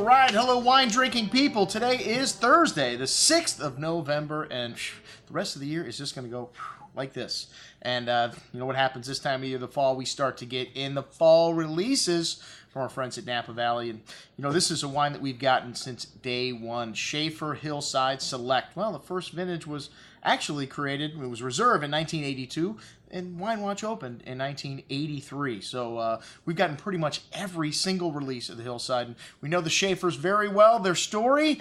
All right, hello wine-drinking people. Today is Thursday, the 6th of November, and the rest of the year is just going to go like this. And you know what happens this time of year, the fall, we start to get in the fall releases from our friends at Napa Valley. And, you know, this is a wine that we've gotten since day one, Shafer Hillside Select. Well, the first vintage was actually created, it was reserved in 1982, and Wine Watch opened in 1983. So we've gotten pretty much every single release of the Hillside. And we know the Shafers very well. Their story,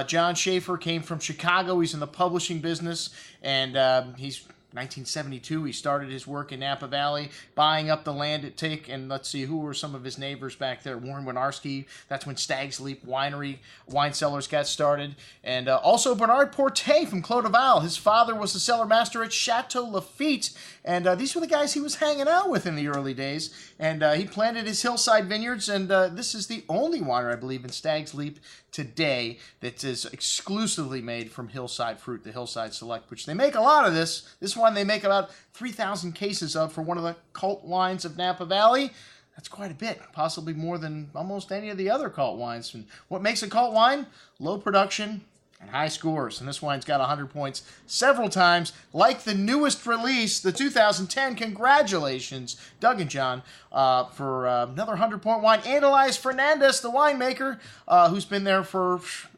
John Shafer came from Chicago. He's in the publishing business, and he's 1972, he started his work in Napa Valley, buying up the land it took, and let's see, who were some of his neighbors back there? Warren Winarski, that's when Stag's Leap Winery, wine cellars got started, and also Bernard Portet from Clos de Val. His father was the cellar master at Chateau Lafite, and these were the guys he was hanging out with in the early days, and he planted his Hillside Vineyards, and this is the only winery, I believe, in Stag's Leap today that is exclusively made from Hillside fruit, the Hillside Select, which they make a lot of this. This one they make about 3,000 cases of for one of the cult wines of Napa Valley. That's quite a bit, possibly more than almost any of the other cult wines. And what makes a cult wine? Low production and high scores. And this wine's got 100 points several times. Like the newest release, the 2010, congratulations, Doug and John, for another 100-point wine. And Elias Fernandez, the winemaker, who's been there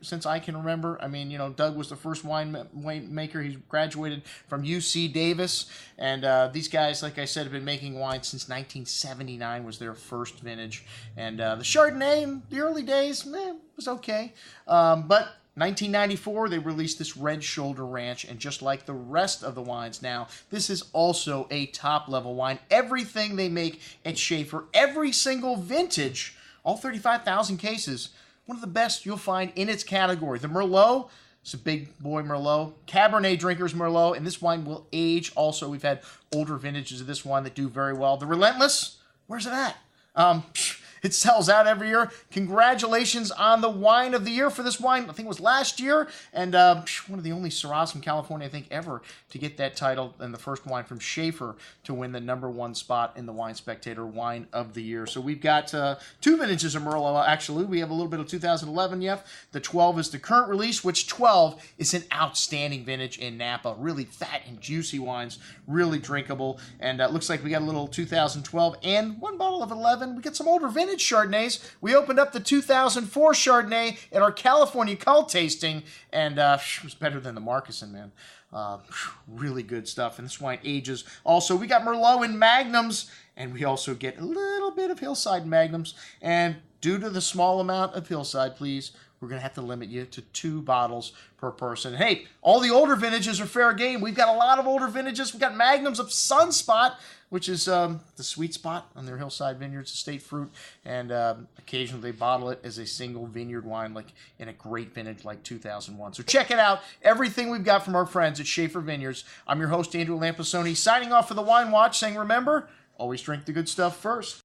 since I can remember. I mean, you know, Doug was the first winemaker. He graduated from UC Davis. And these guys, like I said, have been making wine since 1979 was their first vintage. And the Chardonnay in the early days, was okay. But 1994, they released this Red Shoulder Ranch, and just like the rest of the wines now, this is also a top-level wine. Everything they make at Shafer, every single vintage, all 35,000 cases, one of the best you'll find in its category. The Merlot, it's a big boy Merlot. Cabernet drinkers Merlot, and this wine will age also. We've had older vintages of this wine that do very well. The Relentless, where's it at? It sells out every year. Congratulations on the wine of the year for this wine. I think it was last year. And one of the only syrahs from California, I think, ever to get that title, and the first wine from Shafer to win the #1 spot in the Wine Spectator Wine of the Year. So we've got two vintages of Merlot, actually. We have a little bit of 2011 yet. The 12 is the current release, which 12 is an outstanding vintage in Napa. Really fat and juicy wines, really drinkable. And it looks like we got a little 2012 and one bottle of 11. We got some older vintage Chardonnays. We opened up the 2004 Chardonnay at our California cult tasting, and it was better than the Marcusson, man. Really good stuff, and this wine ages. Also, we got Merlot in Magnums, and we also get a little bit of Hillside Magnums, and due to the small amount of Hillside, please, we're going to have to limit you to 2 bottles per person. Hey, all the older vintages are fair game. We've got a lot of older vintages. We've got Magnums of Sunspot, which is the sweet spot on their Hillside Vineyards, estate fruit, and occasionally they bottle it as a single vineyard wine, like in a great vintage like 2001. So check it out. Everything we've got from our friends at Shafer Vineyards. I'm your host, Andrew Lampasoni, signing off for the Wine Watch, saying remember, always drink the good stuff first.